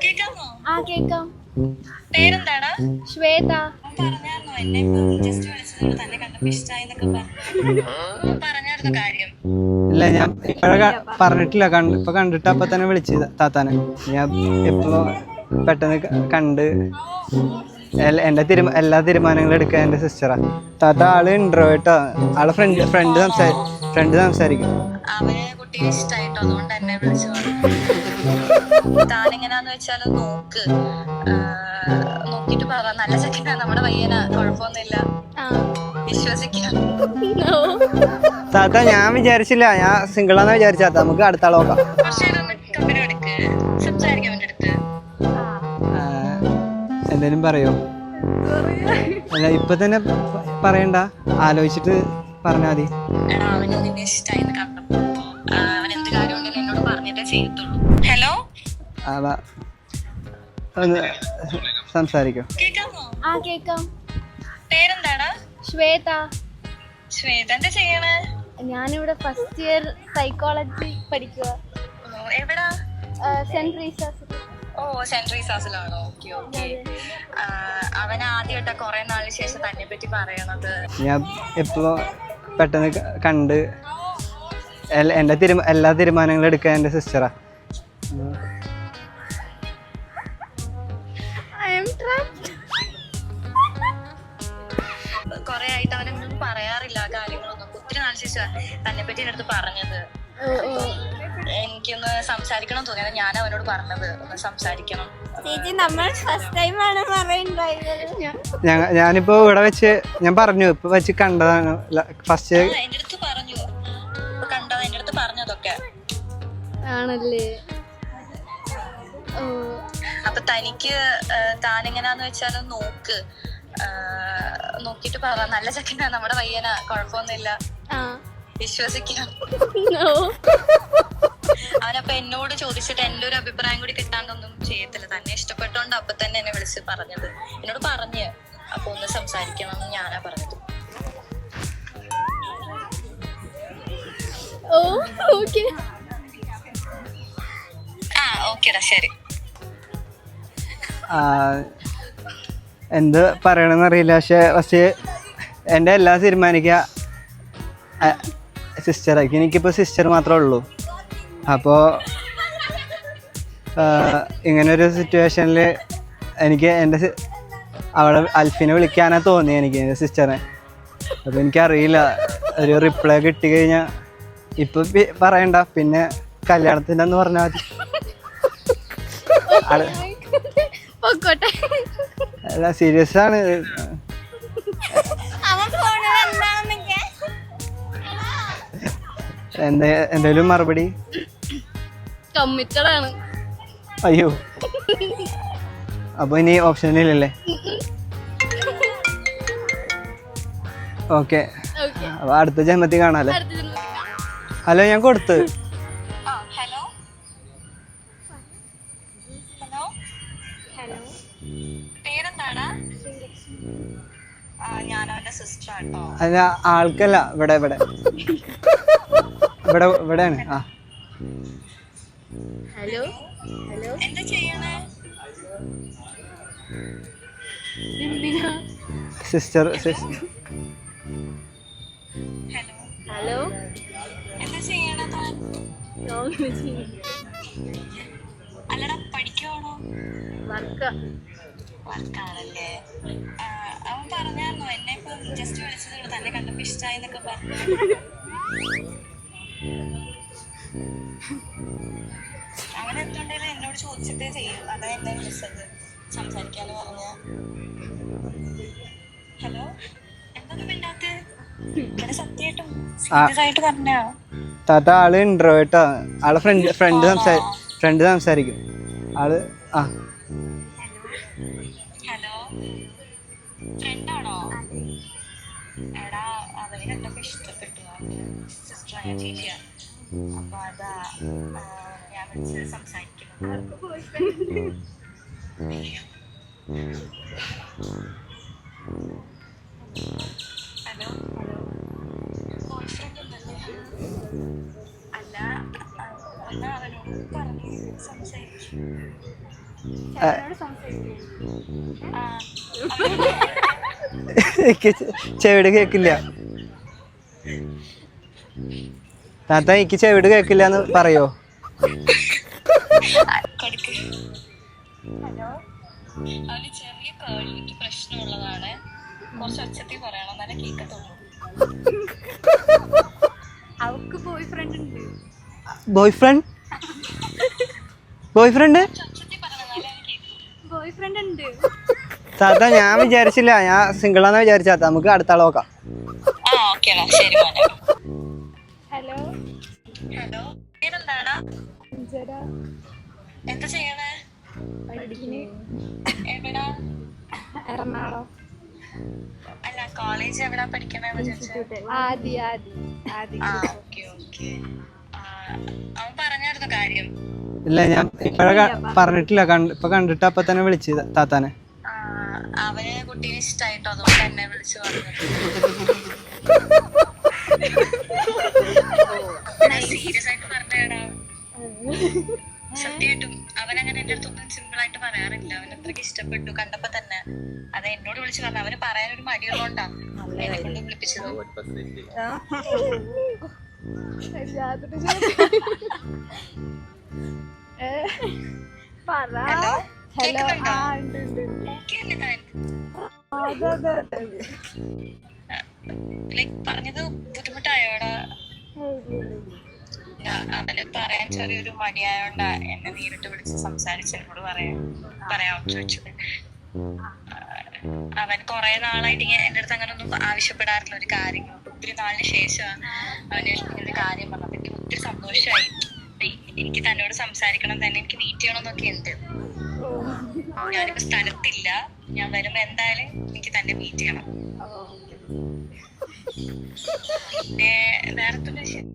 കേക്കാമോ? ആ കേക്കാം. പേരെന്താടാ? ശ്വേത. പറഞ്ഞായിരുന്നോ എന്നെ ഇപ്പൊ ജസ്റ്റ് വിളിച്ചത് തന്നെ കണ്ടപ്പോ ഇഷ്ടായിന്നൊക്കെ പറഞ്ഞായിരുന്നു കാര്യം? ഇല്ല, ഞാൻ ഇപ്പഴ പറഞ്ഞിട്ടില്ല. ഇപ്പൊ കണ്ടിട്ട് അപ്പൊ തന്നെ വിളിച്ചത് താത്താനെ. ഞാൻ ഇപ്പൊ പെട്ടെന്ന് കണ്ട് എല്ലാ തീരുമാനങ്ങളും എടുക്കാൻ എൻ്റെ സിസ്റ്ററാ. താത്ത ആള് ഇൻട്രോവേർട്ടാ. ആളെ ഫ്രണ്ട് സംസാരിക്കും. അവന് കുട്ടിയെ ഇഷ്ടായിട്ടോ, അതുകൊണ്ട് എന്നെ വിളിച്ചു താനെങ്ങനാന്ന് വെച്ചാല് നോക്ക്, നോക്കിട്ട് പറ. നല്ല ചെക്കനാ, നമ്മുടെ പയ്യന, കുഴപ്പമൊന്നുമില്ല, വിശ്വസിക്കാം. താത്ത ഞാൻ വിചാരിച്ചില്ല, ഞാൻ സിംഗിളാന്ന് വിചാരിച്ചാ. നമുക്ക് അടുത്ത ആളെ നോക്കാം. കമ്പനി എടുക്ക്, സംസാരിക്കാം അവന്റെ അടുത്ത്. എന്തേലും പറയോ? അല്ല, ഇപ്പൊ തന്നെ പറയണ്ട, ആലോചിച്ചിട്ട് പറഞ്ഞാ മതി. എടാ, അവന് നിന്നെ ഇഷ്ടായിന്ന് കണ്ടപ്പോ അവൻ എന്ത് കാര്യം ഉണ്ടെന്ന് എന്നോട് പറഞ്ഞിട്ടേ ചെയ്യത്തുള്ളൂ. ഹലോ, ഒന്ന് സംസാരിക്കോ? കേക്കാമോ? ആ കേക്കാം. പേരെന്താടാ? ശ്വേത. ശ്വേത, എന്താ ചെയ്യണേ? ഞാനിവിടെ ഫസ്റ്റ് ഇയർ സൈക്കോളജി പഠിക്കുക. എവിടാ? സെന്റ് റീസാസ്. ഓ, സെന്റ് റീസാസിലാണോ? Okay okay. അവൻ ആദ്യമായിട്ടാ കൊറേ നാളിന് ശേഷം തന്നെ പറ്റി പറയണത്. ഞാൻ ഇപ്പൊ പെട്ടെന്ന് കണ്ട് എല്ലാ തീരുമാനങ്ങളും എടുക്കാൻ എൻ്റെ സിസ്റ്ററാ. കൊറേ ആയിട്ട് അവനൊന്നും പറയാറില്ല കാര്യങ്ങളൊന്നും. ഒത്തിരി നാളിന് ശേഷം തന്നെ പറ്റി എൻ്റെ അടുത്ത് പറഞ്ഞത്. എനിക്കൊന്ന് സംസാരിക്കണം തോന്നിയത്, ഞാൻ അവനോട് പറഞ്ഞത് ഒന്ന് സംസാരിക്കണം. ചേച്ചി, നമ്മൾ ഫസ്റ്റ് ടൈം ആണ് പറയുന്നത്. ഞാനിപ്പോ ഇവിടെ വെച്ച് ഞാൻ പറഞ്ഞു, ഇപ്പൊ വെച്ച് കണ്ടതാണ് ഫസ്റ്റ്. എന്റെ അടുത്ത് പറഞ്ഞു, കണ്ടത് എന്റെ അടുത്ത് പറഞ്ഞതൊക്കെ ആണല്ലേ? അപ്പൊ തനിക്ക് താനെങ്ങനാന്ന് വെച്ചാല് നോക്ക്, നോക്കിട്ട് പറ. നല്ല ചെക്കനാ, നമ്മുടെ പയ്യന, കുഴപ്പമൊന്നുമില്ല, വിശ്വസിക്കാം. അവനപ്പൊ എന്നോട് ചോദിച്ചിട്ട് എന്റെ ഒരു അഭിപ്രായം കൂടി കിട്ടാണ്ടൊന്നും ചെയ്യത്തില്ല. തന്നെ ഇഷ്ടപ്പെട്ടോണ്ട് അപ്പൊ തന്നെ എന്നെ വിളിച്ച് പറഞ്ഞത്. എന്നോട് പറഞ്ഞ് അപ്പൊ ഒന്ന് സംസാരിക്കണം എന്ന് ഞാനാ പറഞ്ഞത്. ഓക്കേടാ, ശരി. എന്ത് പറയണമെന്ന് അറിയില്ല. പക്ഷേ എൻ്റെ എല്ലാം തീരുമാനിക്കുക സിസ്റ്ററാക്കി. എനിക്കിപ്പോൾ സിസ്റ്റർ മാത്രമേ ഉള്ളൂ. അപ്പോൾ ഇങ്ങനൊരു സിറ്റുവേഷനിൽ എനിക്ക് അവളെ അൽഫിനെ വിളിക്കാനാ തോന്നി, എനിക്ക് എൻ്റെ സിസ്റ്ററെ. അപ്പോൾ എനിക്കറിയില്ല, ഒരു റിപ്ലൈ കിട്ടിക്കഴിഞ്ഞാൽ ഇപ്പം പറയണ്ട, പിന്നെ കല്യാണത്തിൻ്റെ എന്ന് പറഞ്ഞാൽ മതി. അല്ല, സീരിയസ് ആണ്. എന്തായാലും മറുപടി കമ്മിറ്റഡ് ആണ്. അയ്യോ, അപ്പൊ ഇനി ഓപ്ഷൻ ഇല്ലല്ലേ? ഓക്കെ, അപ്പൊ അടുത്ത ജന്മത്തിൽ കാണാല്ലേ? ഹലോ, ഞാൻ കൊടുത്ത്. ഹലോ ഹലോ, പേരെന്താടാ? ഞാൻ അവന്റെ സിസ്റ്റർ ആട്ടോ. അല്ല, ആൾക്കല്ല, ഇവിടെയാണ്. ആ, ഹലോ ഹലോ, എന്താ ചെയ്യണേ? സിസ്റ്റർ. ഹലോ ഹലോ, എന്താ ചെയ്യണത്? അല്ലടാ, പഠിക്കുവാണോ? വർക്കാണല്ലേ? അവൻ പറഞ്ഞായിരുന്നോ എന്നെ ഇപ്പൊ ജസ്റ്റ് വിളിച്ചത് തന്നെ കണ്ടപ്പോ ഇഷ്ടായിന്നൊക്കെ പറഞ്ഞു? അങ്ങനെ എന്തുകൊണ്ടേലും എന്നോട് ചോദിച്ചിട്ടേ ചെയ്യും. അതാ എന്നെ വിളിച്ചത് സംസാരിക്കാന്ന് പറഞ്ഞ. ഹലോ, എന്തൊന്നും മിണ്ടാത്തെ? ഇങ്ങനെ സത്യമായിട്ടും സീരിയസ് ആയിട്ട് പറഞ്ഞോ? താത്ത ആള് ഇൻട്രോവേർട്ടാ. ആളെ ഫ്രണ്ട് സംസാരിക്കും. ആള് ഹലോ, ഫ്രണ്ടാണോ? എടാ, അവന് കണ്ടപ്പോ ഇഷ്ടപ്പെട്ടു. സിസ്റ്റർ, ഞാൻ ചേച്ചിയാ. അപ്പൊ അതാ ഞാൻ വിളിച്ച് സംസാരിക്കുന്നത്. ഹലോ, ബോയ് ഫ്രണ്ട് ഉണ്ടല്ലേ? അല്ല, എന്നാ അവനോട് പറഞ്ഞ് സംസാരിച്ചു. എനിക്ക് ചെവിട് കേക്കില്ല താത്ത, എനിക്ക് ചെവിട് കേക്കില്ല എന്ന് പറയോ? അവന് ചെറിയ കേൾവിക്ക് പ്രശ്നമുള്ളതാണ്. കുറച്ച് ഒച്ചത്തിൽ പറയണം, എന്നാലേ കേൾക്കത്തുള്ളൂ. അവക്ക് ബോയ് ഫ്രണ്ട് ഉണ്ട്. ബോയ് ഫ്രണ്ട് ബോയ് ഫ്രണ്ട് ഉണ്ട് താത്ത. ഞാൻ വിചാരിച്ചില്ല, ഞാൻ സിംഗിളാന്ന് വിചാരിച്ച. നമുക്ക് അടുത്ത ആളെ നോക്കാം. ശരി മോനെ. ഹലോ ഹലോ, പേരെന്താടാ? എന്താ ചെയ്യണേ? എവിടാ? എറണാകുളം. അല്ല, കോളേജ് എവിടാ പഠിക്കണേന്ന് ചോദിച്ചത്. Okay okay. അവൻ പറഞ്ഞായിരുന്നു കാര്യം? ഇല്ല, ഞാൻ ഇപ്പഴ പറഞ്ഞിട്ടില്ല. ഇപ്പൊ കണ്ടിട്ട് അപ്പൊ തന്നെ വിളിച്ചു താത്താനെ. അവന് കുട്ടീനെ ഇഷ്ടായിട്ടോ, അതുകൊണ്ട് എന്നെ വിളിച്ചു പറഞ്ഞു. സീരിയസ് ആയിട്ട് പറഞ്ഞേടാ, സത്യമായിട്ടും അവനങ്ങനെ എന്റെ അടുത്തൊന്നും സിമ്പിൾ ആയിട്ട് പറയാറില്ല. അവൻ അത്രയ്ക്ക് ഇഷ്ടപ്പെട്ടു കണ്ടപ്പോ തന്നെ. അത് എന്നോട് വിളിച്ചു പറഞ്ഞു. അവന് പറയാനൊരു മടിയുള്ളോണ്ടാ എന്നെ കൊണ്ട് വിളിപ്പിച്ചത്. ഹലോ, കേൾക്കുന്നുണ്ടോ? പറഞ്ഞത് ബുദ്ധിമുട്ടായോടാ? അവന് പറയാൻ ചെറിയൊരു മടിയായോണ്ടാ എന്നെ നേരിട്ട് വിളിച്ച് സംസാരിച്ച് എന്നോട് പറയാൻ ചോദിച്ചത്. അവൻ കുറെ നാളായിട്ട് എന്റെ അടുത്ത് അങ്ങനെ ഒന്നും ആവശ്യപ്പെടാറില്ല ഒരു കാര്യങ്ങൾ. ഒത്തിരി നാളിന് ശേഷം അവന് ഒരു കാര്യം പറഞ്ഞത് എനിക്ക് ഒത്തിരി സന്തോഷമായി. എനിക്ക് തന്നോട് സംസാരിക്കണം, തന്നെ എനിക്ക് മീറ്റ് ചെയ്യണം എന്നൊക്കെ ഉണ്ട്. ഞാനിപ്പോ സ്ഥലത്തില്ല, ഞാൻ വരുമ്പോ എന്തായാലും എനിക്ക് തന്നെ മീറ്റ് ചെയ്യണം. പിന്നെ വേറെ വിഷയം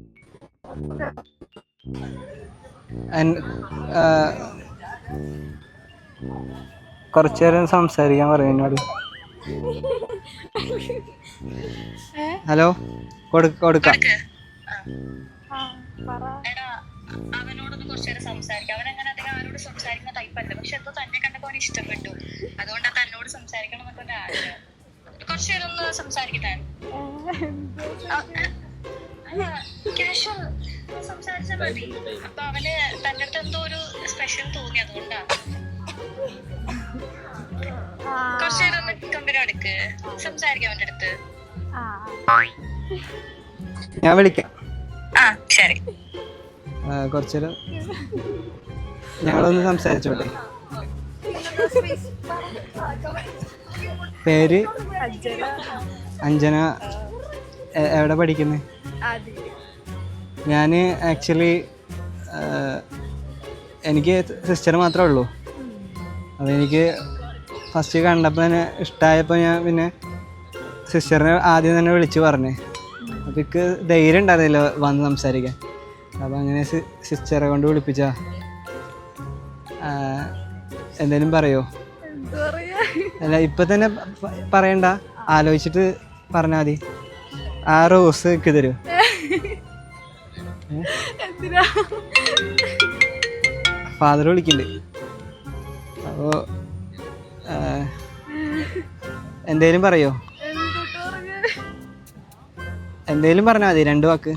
കുറച്ചേരം സംസാരിക്കാൻ പറയും എന്നോട്. ഹലോ, കൊടുക്കാം. എടാ, അവനോടൊന്ന് കുറച്ചേരം സംസാരിക്കാം. അവനങ്ങനെ അധികം ആരോട് സംസാരിക്കുന്ന ടൈപ്പല്ല. പക്ഷെ എന്തോ തന്നെ കണ്ടപ്പോ അവന് ഇഷ്ടപ്പെട്ടു. അതുകൊണ്ടാ തന്നോട് സംസാരിക്കണം എന്നൊക്കെ ഒരു ആഗ്രഹം. കുറച്ചേരം ഒന്ന് സംസാരിക്കട്ടെ? കാഷ്വൽ സംസാരിച്ചാൽ മതി. അപ്പൊ അവന് തന്റെ അടുത്ത് എന്തോ ഒരു സ്പെഷ്യൽ തോന്നി, അതുകൊണ്ടാ. കുറച്ചേരം ഒന്ന് കമ്പനി എടുക്ക്, സംസാരിക്കാം അവന്റെ അടുത്ത്. ഞാൻ വിളിക്കാം. ശരി. കുറച്ചേരം ഞങ്ങളൊന്ന് സംസാരിച്ചോട്ടെ. പേര് അഞ്ജന. എവിടെ പഠിക്കുന്നത്? ഞാൻ ആക്ച്വലി എനിക്ക് സിസ്റ്റർ മാത്രമേ ഉള്ളൂ. അതെനിക്ക് ഫസ്റ്റ് കണ്ടപ്പോൾ തന്നെ ഇഷ്ടമായപ്പോൾ ഞാൻ പിന്നെ സിസ്റ്ററിനെ ആദ്യം തന്നെ വിളിച്ച് പറഞ്ഞേ. അപ്പോൾ എനിക്ക് ധൈര്യം ഉണ്ടായിരുന്നില്ല വന്ന് സംസാരിക്കാൻ. അപ്പോൾ അങ്ങനെ സിസ്റ്ററെ കൊണ്ട് വിളിപ്പിച്ചാ. എന്തേലും പറയോ? അല്ല, ഇപ്പം തന്നെ പറയണ്ട, ആലോചിച്ചിട്ട് പറഞ്ഞാൽ മതി. ആ റോസ് ഒക്കെ തരുമോ? ഫാദർ വിളിക്കുന്നുണ്ട്. അപ്പോൾ എന്തേലും പറയോ? എന്തേലും പറഞ്ഞാൽ മതി, 2 വാക്ക്.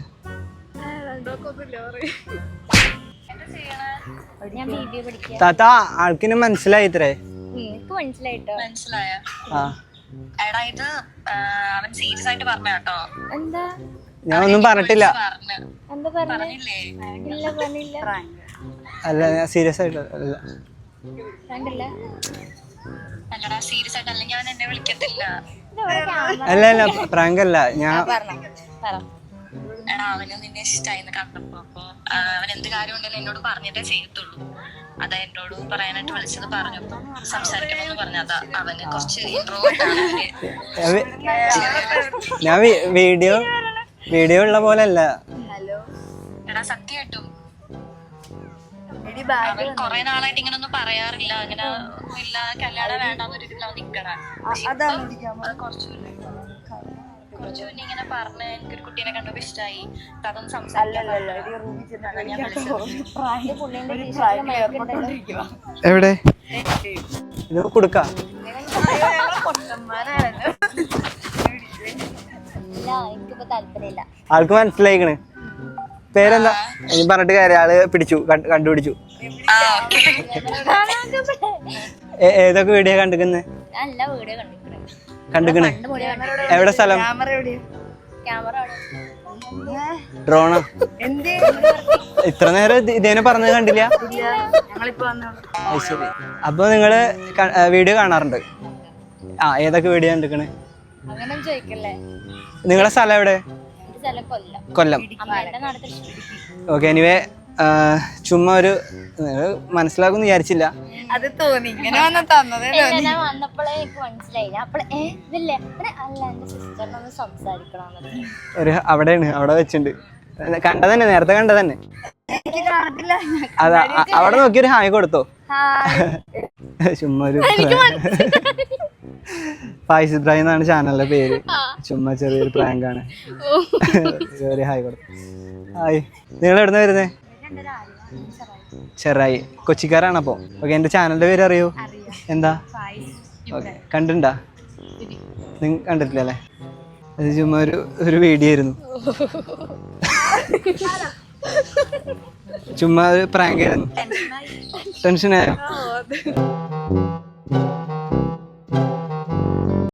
താത്ത, ആൾക്കിനെ മനസ്സിലായി ഇത്രേ? മനസ്സിലായ? എടാ, ഇത് അവൻ സീരിയസ് ആയിട്ട് പറഞ്ഞ കേട്ടോ. ഞാൻ ഒന്നും പറഞ്ഞിട്ടില്ല. പറഞ്ഞില്ലേ? അല്ല, ഞാൻ സീരിയസ് ആയിട്ട് അല്ലടാ, സീരിയസ് ആയിട്ട്. അല്ലെങ്കിൽ അവൻ എന്നെ വിളിക്കത്തില്ല. അല്ല, പ്രാങ്ക് അല്ല. ഞാൻ എടാ, അവന് നിന്നെ ഇഷ്ടായിന്ന് കണ്ടപ്പോ. അപ്പൊ അവൻ എന്ത് കാര്യം ഉണ്ടെന്ന് എന്നോട് പറഞ്ഞിട്ടേ ചെയ്യത്തുള്ളൂ. അതാ എന്നോട് പറയാനായിട്ട് വിളിച്ചത്. പറഞ്ഞപ്പോ സംസാരിക്കണമെന്ന് പറഞ്ഞതാ. അവന് കുറച്ച് ഇൻട്രോവേർട്ട് ആണ്. ഞാൻ വീഡിയോ ഉള്ള പോലെ അല്ല. എടാ, സത്യമായിട്ടും അവൻ കൊറേ നാളായിട്ട് ഇങ്ങനെ ഒന്നും പറയാറില്ല. അങ്ങനെ ഇല്ല, കല്യാണം വേണ്ടെന്നൊരു ഇതിലാണ് നിക്കണ. കുറച്ചു കുറച്ചു മുന്നേ ഇങ്ങനെ പറഞ്ഞ് എനിക്കൊരു കുട്ടീനെ കണ്ടപ്പോ ഇഷ്ടമായി, അതൊന്നും സംസാരിക്കാൻ എവിടെ ഇത് കൊടുക്ക എനിക്കിപ്പോ താല്പര്യമില്ല. ആൾക്ക് മനസ്സിലായിക്കണ്. പേരെന്താ? ഇനി പറഞ്ഞിട്ട് കാര്യം, ആള് പിടിച്ചു, കണ്ടുപിടിച്ചു. ഏതൊക്കെ വീഡിയോ കണ്ടിരിക്കുന്നത്? നല്ല വീഡിയോ കണ്ടിക്കണ്. എവിടെ സ്ഥലം? ഡ്രോണോ? ഇത്ര നേരം ഇതേനെ പറഞ്ഞത് കണ്ടില്ല? ശരി. അപ്പൊ നിങ്ങള് വീഡിയോ കാണാറുണ്ട്? ആ, ഏതൊക്കെ വീഡിയോ കണ്ടിക്കണ്? അങ്ങനെ ചോദിക്കല്ലേ. നിങ്ങളെ സ്ഥലം എവിടെ? കൊല്ലം. ഓക്കെ. എനിവേ ചുമ്മാ ഒരു മനസ്സിലാക്കും വിചാരിച്ചില്ല. അത് തോന്നി ഇങ്ങനെ തന്നതേ ഞാൻ വന്നപ്പോഴേ എനിക്ക് മനസ്സിലായില്ല. അപ്പോഴേ ഇതല്ലേ അല്ല എന്റെ സിസ്റ്ററിനൊന്ന് സംസാരിക്കണം. ഒരു അവിടെയാണ്, അവിടെ വെച്ചിട്ടുണ്ട്. കണ്ടതന്നെ, നേരത്തെ കണ്ടതന്നെ. അതാ അവിടെ നോക്കിയൊരു ഹായ് കൊടുത്തോ. ചുമ്മാ ഒരു ഫായിസ് ഇബ്രാഹിം എന്നാണ് ചാനലിന്റെ പേര്. ചുമ്മാ ചെറിയൊരു പ്രാങ്കാണ്. ചെറിയ ഹായ് കൊടുത്തു. ഹായ്. നിങ്ങൾ എവിടുന്ന വരുന്നേ? ചെറായി. കൊച്ചിക്കാരാണ് അപ്പൊ. ഓക്കെ. എന്റെ ചാനലിന്റെ പേര് അറിയോ? എന്താ? ഓക്കെ. കണ്ടിട്ടുണ്ടാ? നിങ്ങൾ കണ്ടിട്ടില്ലല്ലേ? അത് ചുമ്മാ ഒരു വീഡിയോ ആയിരുന്നു. ചുമ്മാ ഒരു പ്രാങ്ക് ആയിരുന്നു. ടെൻഷനായോ?